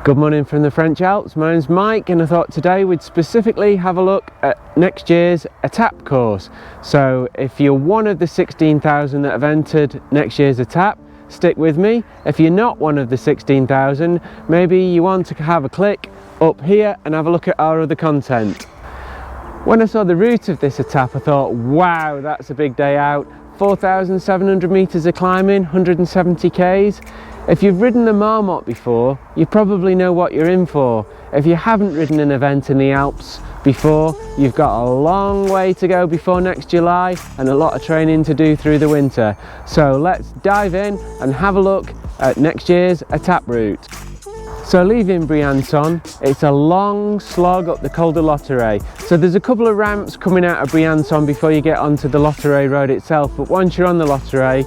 Good morning from the French Alps. My name's Mike and I thought today we'd specifically have a look at next year's Etape course. So if you're one of the 16,000 that have entered next year's Etape, stick with me. If you're not one of the 16,000, maybe you want to have a click up here and have a look at our other content. When I saw the route of this Etape, I thought, wow, that's a big day out. 4,700 metres of climbing, 170 k's. If you've ridden the Marmot before, you probably know what you're in for. If you haven't ridden an event in the Alps before, you've got a long way to go before next July and a lot of training to do through the winter. So let's dive in and have a look at next year's Etape route. So leaving Briancon, it's a long slog up the Col du Lautaret. So there's a couple of ramps coming out of Briancon before you get onto the Lautaret road itself, but once you're on the Lautaret,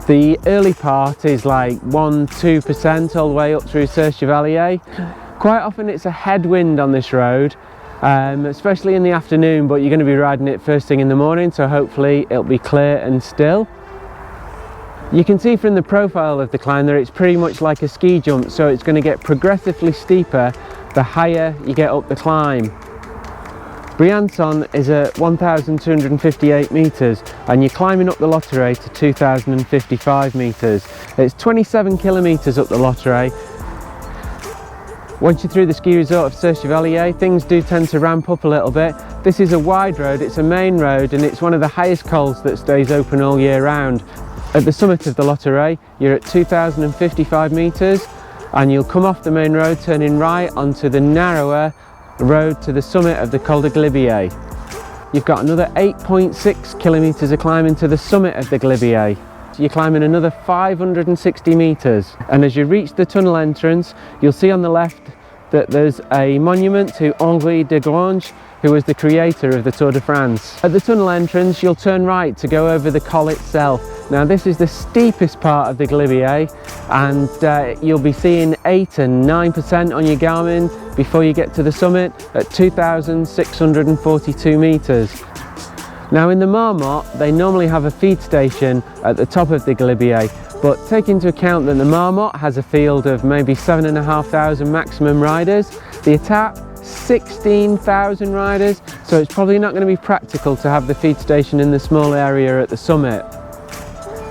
the early part is like 1–2% all the way up through Chevalier. Quite often it's a headwind on this road, especially in the afternoon, but you're going to be riding it first thing in the morning, so hopefully it'll be clear and still. You can see from the profile of the climb that it's pretty much like a ski jump, so it's going to get progressively steeper the higher you get up the climb. Briancon is at 1,258 metres and you're climbing up the Lautaret to 2,055 metres. It's 27 kilometres up the Lautaret. Once you're through the ski resort of Chevalier, things do tend to ramp up a little bit. This is a wide road, it's a main road, and it's one of the highest cols that stays open all year round. At the summit of the Lautaret, you're at 2,055 metres and you'll come off the main road turning right onto the narrower road to the summit of the Col du Galibier. You've got another 8.6 kilometres of climbing to the summit of the Galibier. You're climbing another 560 metres, and as you reach the tunnel entrance, you'll see on the left that there's a monument to Henri de Grange, who was the creator of the Tour de France. At the tunnel entrance, you'll turn right to go over the col itself. Now this is the steepest part of the Galibier, and you'll be seeing 8 and 9% on your Garmin before you get to the summit at 2,642 metres. Now in the Marmot, they normally have a feed station at the top of the Galibier, but take into account that the Marmot has a field of maybe 7,500 maximum riders. The Etape, 16,000 riders, so it's probably not going to be practical to have the feed station in the small area at the summit.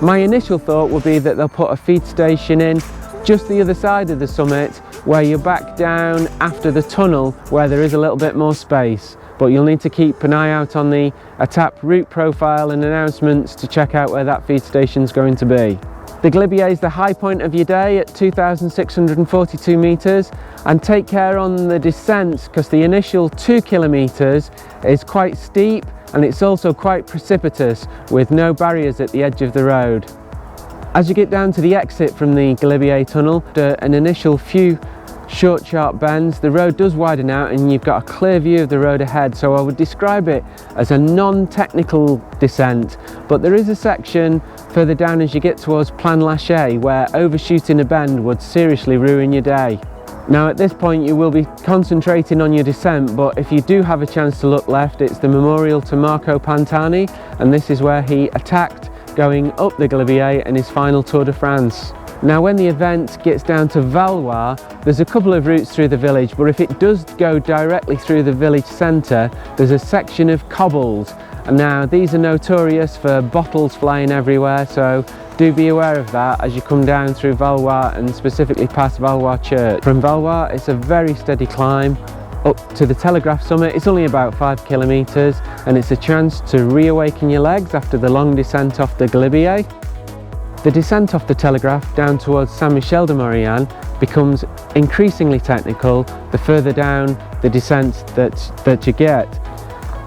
My initial thought would be that they'll put a feed station in just the other side of the summit, where you're back down after the tunnel where there is a little bit more space, but you'll need to keep an eye out on the Etape route profile and announcements to check out where that feed station is going to be. The Galibier is the high point of your day at 2,642 metres, and take care on the descent because the initial 2 kilometres is quite steep and it's also quite precipitous with no barriers at the edge of the road. As you get down to the exit from the Galibier tunnel, after an initial few short sharp bends, the road does widen out and you've got a clear view of the road ahead, so I would describe it as a non-technical descent, but there is a section further down as you get towards Plan Lachat where overshooting a bend would seriously ruin your day. Now at this point you will be concentrating on your descent, but if you do have a chance to look left, it's the memorial to Marco Pantani, and this is where he attacked going up the Galibier in his final Tour de France. Now when the event gets down to Valloire, there's a couple of routes through the village, but if it does go directly through the village centre, there's a section of cobbles, and now these are notorious for bottles flying everywhere, so do be aware of that as you come down through Valloire and specifically past Valloire Church. From Valloire it's a very steady climb up to the Telegraphe summit. It's only about 5 kilometres and it's a chance to reawaken your legs after the long descent off the Galibier. The descent off the Telegraphe down towards Saint-Michel-de-Maurienne becomes increasingly technical the further down the descent that you get.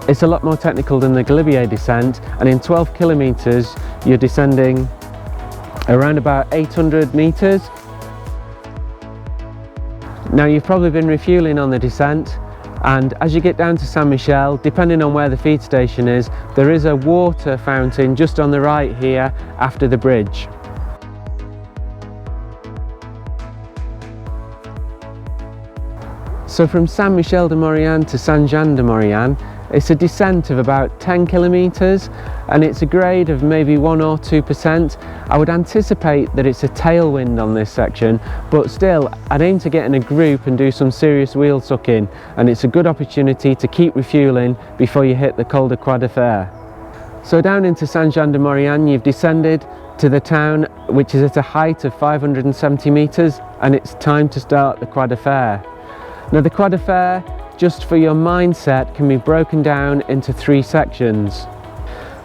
It's a lot more technical than the Galibier descent, and in 12 kilometres you're descending around about 800 metres. Now you've probably been refuelling on the descent, and as you get down to Saint-Michel, depending on where the feed station is, there is a water fountain just on the right here after the bridge. So from Saint-Michel-de-Maurienne to Saint-Jean-de-Maurienne, It's a descent of about 10 kilometres and it's a grade of maybe 1 or 2%. I would anticipate that it's a tailwind on this section, but still I'd aim to get in a group and do some serious wheel sucking, and it's a good opportunity to keep refuelling before you hit the Col de Croix de Fer. So down into Saint-Jean-de-Maurienne you've descended to the town, which is at a height of 570 metres, and it's time to start the Croix de Fer. Now the Croix de Fer, just for your mindset, can be broken down into 3 sections.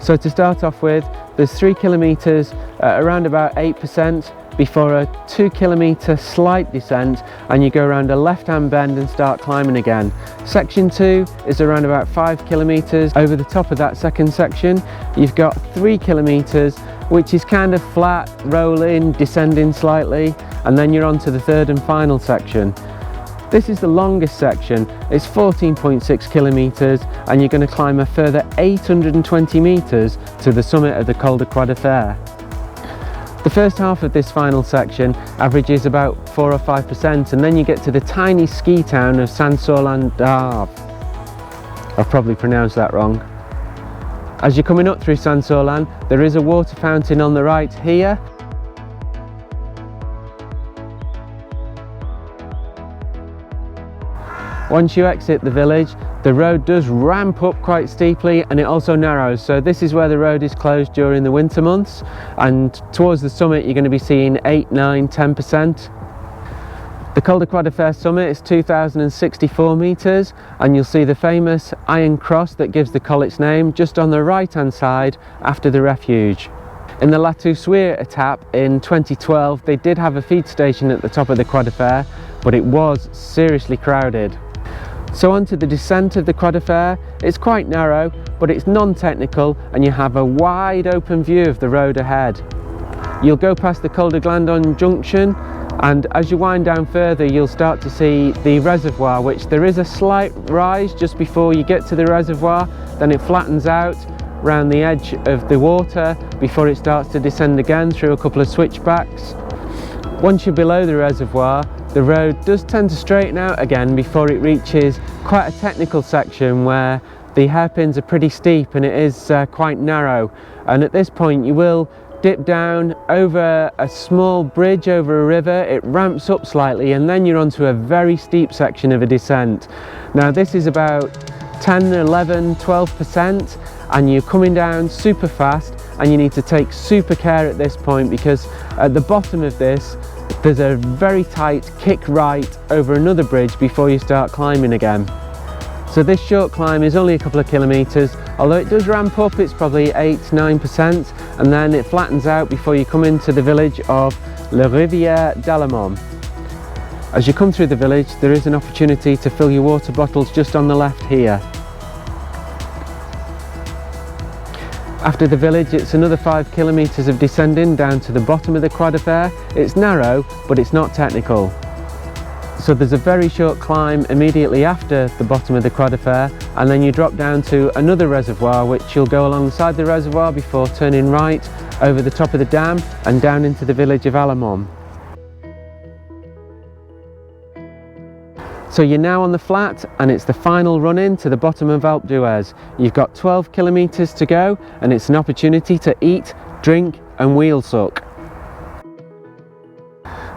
So to start off with, there's 3 kilometres around about 8% before a 2 kilometre slight descent, and you go around a left-hand bend and start climbing again. Section 2 is around about 5 kilometres. Over the top of that second section you've got 3 kilometres which is kind of flat, rolling, descending slightly, and then you're on to the third and final section. This is the longest section. It's 14.6 kilometres and you're going to climb a further 820 metres to the summit of the Col de Croix de Fer. The first half of this final section averages about 4 or 5%, and then you get to the tiny ski town of Saint-Solan-d'Arve. I've probably pronounced that wrong. As you're coming up through Saint-Solan, there is a water fountain on the right here. Once you exit the village, the road does ramp up quite steeply and it also narrows, so this is where the road is closed during the winter months, and towards the summit you're going to be seeing 8, 9, 10%. The Col de Croix de Fer summit is 2,064 metres, and you'll see the famous iron cross that gives the col its name just on the right hand side after the refuge. In the Etape etape in 2012 they did have a feed station at the top of the Croix de Fer, but it was seriously crowded. So onto the descent of the Croix de Fer. It's quite narrow, but it's non-technical and you have a wide open view of the road ahead. You'll go past the Col de Glandon junction, and as you wind down further you'll start to see the reservoir, which there is a slight rise just before you get to the reservoir, then it flattens out round the edge of the water before it starts to descend again through a couple of switchbacks. Once you're below the reservoir, the road does tend to straighten out again before it reaches quite a technical section where the hairpins are pretty steep and it is quite narrow, and at this point you will dip down over a small bridge over a river. It ramps up slightly and then you're onto a very steep section of a descent. Now this is about 10, 11, 12%, and you're coming down super fast, and you need to take super care at this point because at the bottom of this there's a very tight kick right over another bridge before you start climbing again. So this short climb is only a couple of kilometres, although it does ramp up. It's probably 8-9%, and then it flattens out before you come into the village of La Rivière d'Alemont. As you come through the village there is an opportunity to fill your water bottles just on the left here. After the village it's another 5 kilometres of descending down to the bottom of the Croix de Fer. It's narrow but it's not technical. So there's a very short climb immediately after the bottom of the Croix de Fer, and then you drop down to another reservoir, which you'll go alongside the reservoir before turning right over the top of the dam and down into the village of Alemont. So you're now on the flat and it's the final run in to the bottom of Alpe D'Huez. You've got 12 kilometres to go and it's an opportunity to eat, drink and wheel suck.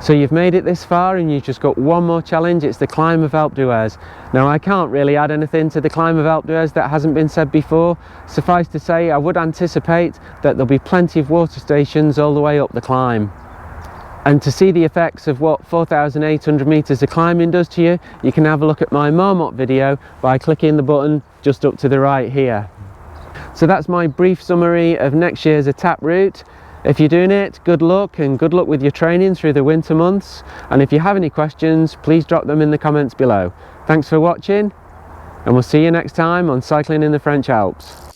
So you've made it this far and you've just got one more challenge. It's the climb of Alpe D'Huez. Now I can't really add anything to the climb of Alpe D'Huez that hasn't been said before. Suffice to say, I would anticipate that there'll be plenty of water stations all the way up the climb. And to see the effects of what 4,800 metres of climbing does to you, you can have a look at my Marmot video by clicking the button just up to the right here. So that's my brief summary of next year's etape route. If you're doing it, good luck, and good luck with your training through the winter months. And if you have any questions, please drop them in the comments below. Thanks for watching, and we'll see you next time on Cycling in the French Alps.